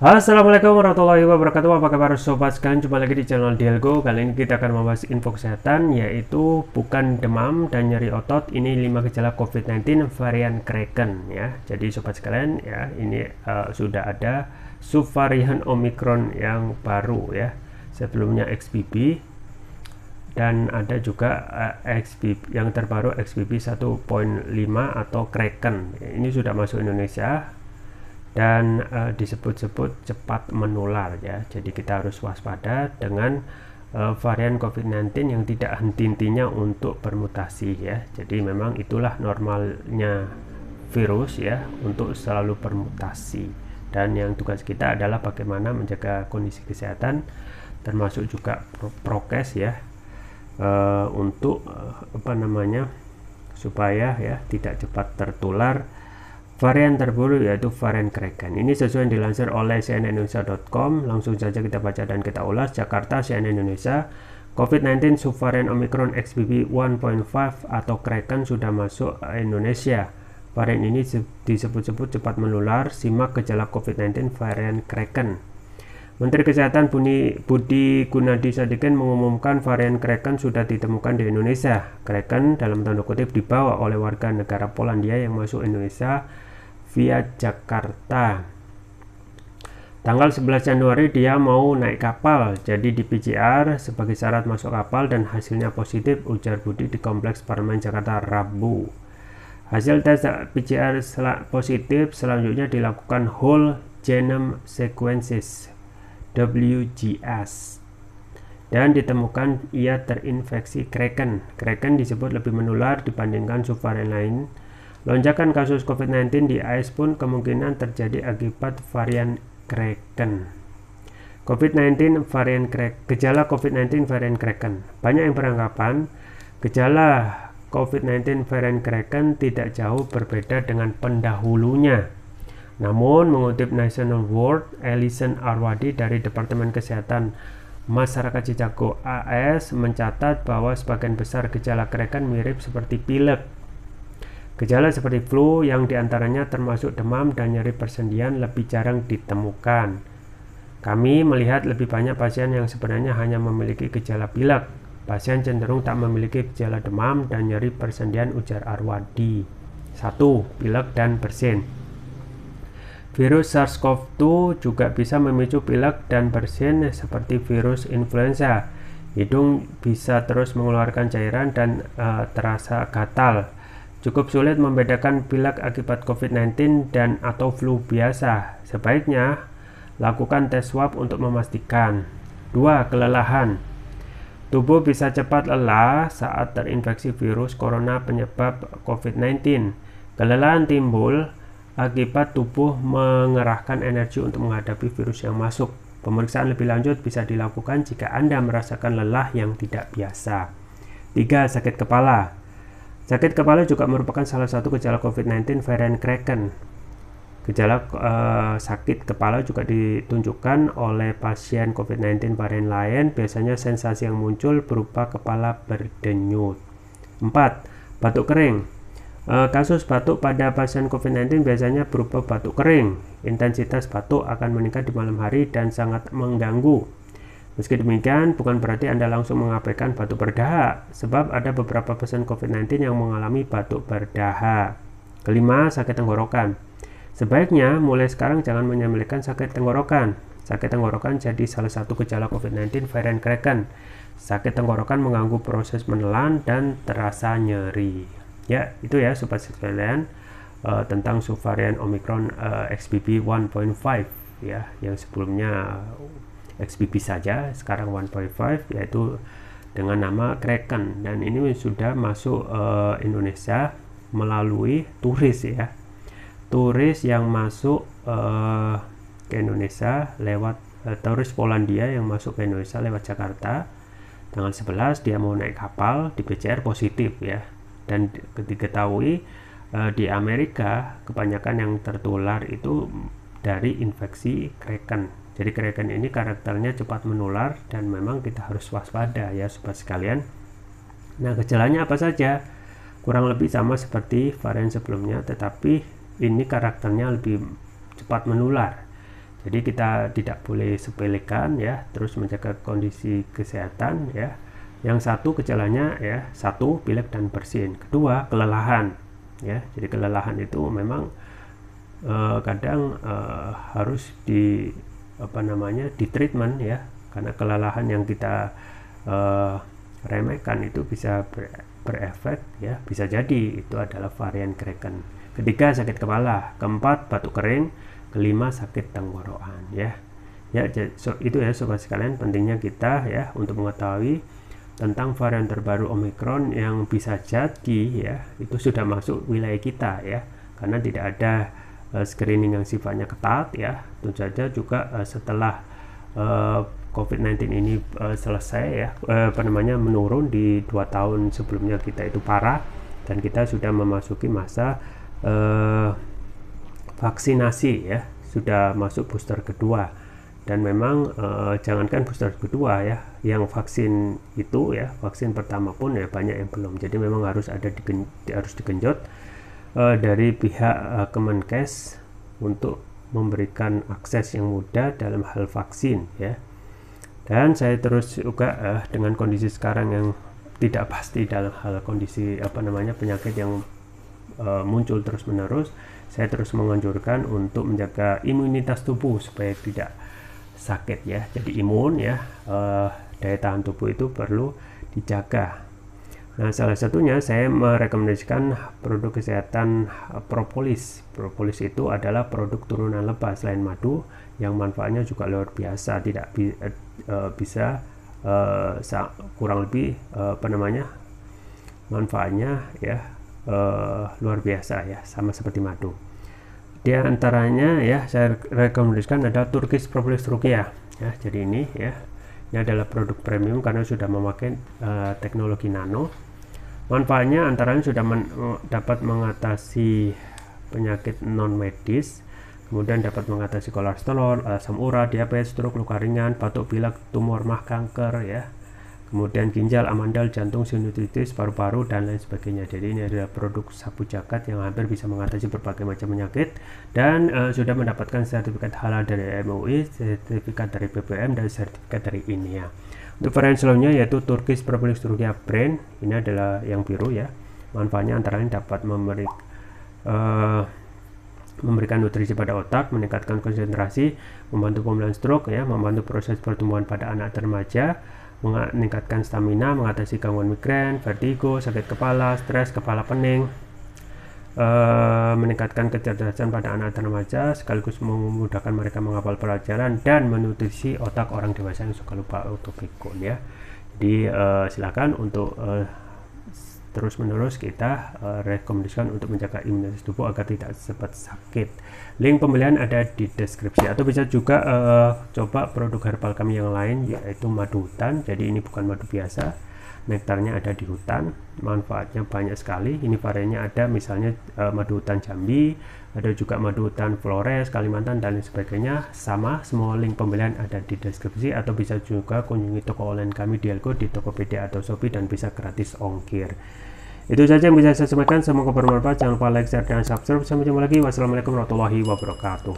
Assalamualaikum warahmatullahi wabarakatuh. Apa kabar sobat sekalian? Jumpa lagi di channel Dialgo. Kali ini kita akan membahas info kesehatan, yaitu bukan demam dan nyeri otot. Ini 5 gejala COVID-19 varian Kraken ya. Jadi sobat sekalian ya, ini sudah ada subvarian Omicron yang baru ya. Sebelumnya XBB dan ada juga XBB yang terbaru, XBB 1.5 atau Kraken. Ini sudah masuk Indonesia dan disebut-sebut cepat menular ya. Jadi kita harus waspada dengan varian COVID-19 yang tidak henti-hentinya untuk bermutasi ya. Jadi memang itulah normalnya virus ya, untuk selalu bermutasi. Dan yang tugas kita adalah bagaimana menjaga kondisi kesehatan, termasuk juga prokes ya, untuk supaya ya tidak cepat tertular varian terbaru, yaitu varian Kraken. Ini sesuai yang dilansir oleh cnnindonesia.com. Langsung saja kita baca dan kita ulas. Jakarta, CNN Indonesia. COVID-19 subvarian Omicron XBB 1.5 atau Kraken sudah masuk Indonesia. Varian ini disebut-sebut cepat menular. Simak gejala COVID-19 varian Kraken. Menteri Kesehatan Budi Gunadi Sadikin mengumumkan varian Kraken sudah ditemukan di Indonesia. Kraken dalam tanda kutip dibawa oleh warga negara Polandia yang masuk Indonesia via Jakarta. Tanggal 11 Januari dia mau naik kapal, jadi di PCR sebagai syarat masuk kapal dan hasilnya positif, ujar Budi di Kompleks Parlemen Jakarta Rabu. Hasil tes PCR positif selanjutnya dilakukan whole genome sequences WGS dan ditemukan ia terinfeksi Kraken. Kraken disebut lebih menular dibandingkan subvarian lain. Lonjakan kasus COVID-19 di AS pun kemungkinan terjadi akibat varian Kraken. Gejala COVID-19 varian Kraken. Banyak yang beranggapan gejala COVID-19 varian Kraken tidak jauh berbeda dengan pendahulunya. Namun, mengutip National World, Alison Arwadi dari Departemen Kesehatan Masyarakat Chicago AS mencatat bahwa sebagian besar gejala Kraken mirip seperti pilek. Gejala seperti flu yang diantaranya termasuk demam dan nyeri persendian lebih jarang ditemukan. Kami melihat lebih banyak pasien yang sebenarnya hanya memiliki gejala pilek. Pasien cenderung tak memiliki gejala demam dan nyeri persendian, ujar Arwadi. 1. Pilek dan bersin. Virus SARS-CoV-2 juga bisa memicu pilek dan bersin seperti virus influenza. Hidung bisa terus mengeluarkan cairan dan terasa gatal. Cukup sulit membedakan pilek akibat COVID-19 dan atau flu biasa. Sebaiknya lakukan tes swab untuk memastikan. 2. Kelelahan. Tubuh bisa cepat lelah saat terinfeksi virus corona penyebab COVID-19. Kelelahan timbul akibat tubuh mengerahkan energi untuk menghadapi virus yang masuk. Pemeriksaan lebih lanjut bisa dilakukan jika Anda merasakan lelah yang tidak biasa. 3. Sakit kepala. Sakit kepala juga merupakan salah satu gejala COVID-19 varian Kraken. Gejala sakit kepala juga ditunjukkan oleh pasien COVID-19 varian lain. Biasanya sensasi yang muncul berupa kepala berdenyut. 4. Batuk kering. Kasus batuk pada pasien COVID-19 biasanya berupa batuk kering. Intensitas batuk akan meningkat di malam hari dan sangat mengganggu. Meski demikian, bukan berarti Anda langsung mengabaikan batuk berdahak, sebab ada beberapa pasien COVID-19 yang mengalami batuk berdahak. 5. Sakit tenggorokan. Sebaiknya mulai sekarang jangan menyepelekan sakit tenggorokan. Sakit tenggorokan jadi salah satu gejala COVID-19 varian Kraken. Sakit tenggorokan mengganggu proses menelan dan terasa nyeri. Ya, itu ya sobat sekalian tentang subvarian Omicron XBB 1.5 ya, yang sebelumnya XBB saja, sekarang 1.5 yaitu dengan nama Kraken, dan ini sudah masuk Indonesia melalui turis ya. Turis yang masuk ke Indonesia lewat turis Polandia yang masuk ke Indonesia lewat Jakarta. Tanggal 11 dia mau naik kapal, di PCR positif ya. Dan diketahui di Amerika kebanyakan yang tertular itu dari infeksi Kraken. Jadi Kraken ini karakternya cepat menular dan memang kita harus waspada ya sobat sekalian. Nah, gejalanya apa saja? Kurang lebih sama seperti varian sebelumnya, tetapi ini karakternya lebih cepat menular. Jadi kita tidak boleh sepelekan ya, terus menjaga kondisi kesehatan ya. Yang satu gejalanya ya, satu pilek dan bersin, kedua kelelahan ya. Jadi kelelahan itu memang kadang harus di di treatment ya, karena kelelahan yang kita remehkan itu bisa berefek ya, bisa jadi itu adalah varian Kraken. Ketiga sakit kepala, keempat batuk kering, kelima sakit tenggorokan ya. Itu ya sobat sekalian, pentingnya kita ya untuk mengetahui tentang varian terbaru Omicron yang bisa jadi ya itu sudah masuk wilayah kita ya, karena tidak ada screening yang sifatnya ketat ya. Tentu saja juga setelah COVID-19 ini selesai ya, menurun di 2 tahun sebelumnya kita itu parah, dan kita sudah memasuki masa vaksinasi ya, sudah masuk booster kedua. Dan memang jangankan booster kedua ya, yang vaksin itu ya, vaksin pertama pun ya banyak yang belum. Jadi memang harus digenjot dari pihak Kemenkes untuk memberikan akses yang mudah dalam hal vaksin ya. Dan saya terus juga dengan kondisi sekarang yang tidak pasti dalam hal kondisi penyakit yang muncul terus menerus, saya terus menganjurkan untuk menjaga imunitas tubuh supaya tidak sakit ya. Jadi imun ya, daya tahan tubuh itu perlu dijaga. Nah, salah satunya saya merekomendasikan produk kesehatan propolis. Propolis itu adalah produk turunan lebah selain madu yang manfaatnya juga luar biasa, tidak bisa kurang lebih manfaatnya ya luar biasa ya, sama seperti madu. Di antaranya ya saya rekomendasikan ada Turkish Propolis Rukia ya. Jadi ini adalah produk premium karena sudah memakai teknologi nano. Manfaatnya antaranya sudah dapat mengatasi penyakit non medis, kemudian dapat mengatasi kolesterol, asam urat, diabetes, stroke, luka ringan, batuk pilek, tumor mah, kanker ya, kemudian ginjal, amandel, jantung, sinusitis, paru-paru, dan lain sebagainya. Jadi ini adalah produk sapu jagat yang hampir bisa mengatasi berbagai macam penyakit, dan sudah mendapatkan sertifikat halal dari MUI, sertifikat dari BPM, dan sertifikat dari INEA. Untuk varian selanjutnya yaitu Turkish Propolis Rukia brand, ini adalah yang biru ya. Manfaatnya antara lain dapat memberikan nutrisi pada otak, meningkatkan konsentrasi, membantu pemulihan stroke ya, membantu proses pertumbuhan pada anak dan remaja, meningkatkan stamina, mengatasi gangguan migrain, vertigo, sakit kepala, stres, kepala pening, meningkatkan kecerdasan pada anak dan remaja, sekaligus memudahkan mereka menghafal pelajaran dan menutrisi otak orang dewasa yang suka lupa atau pikun ya. Jadi silakan untuk terus menerus kita rekomendasikan untuk menjaga imunitas tubuh agar tidak cepat sakit. Link pembelian ada di deskripsi, atau bisa juga coba produk herbal kami yang lain yaitu madu hutan. Jadi ini bukan madu biasa, nektarnya ada di hutan, manfaatnya banyak sekali. Ini variannya ada misalnya madu hutan Jambi, ada juga madu hutan Flores, Kalimantan, dan lain sebagainya. Sama, semua link pembelian ada di deskripsi, atau bisa juga kunjungi toko online kami di Elko, di Tokopedia atau Shopee, dan bisa gratis ongkir. Itu saja yang bisa saya sampaikan, semoga bermanfaat. Jangan lupa like, share, dan subscribe. Sampai jumpa lagi. Wassalamualaikum warahmatullahi wabarakatuh.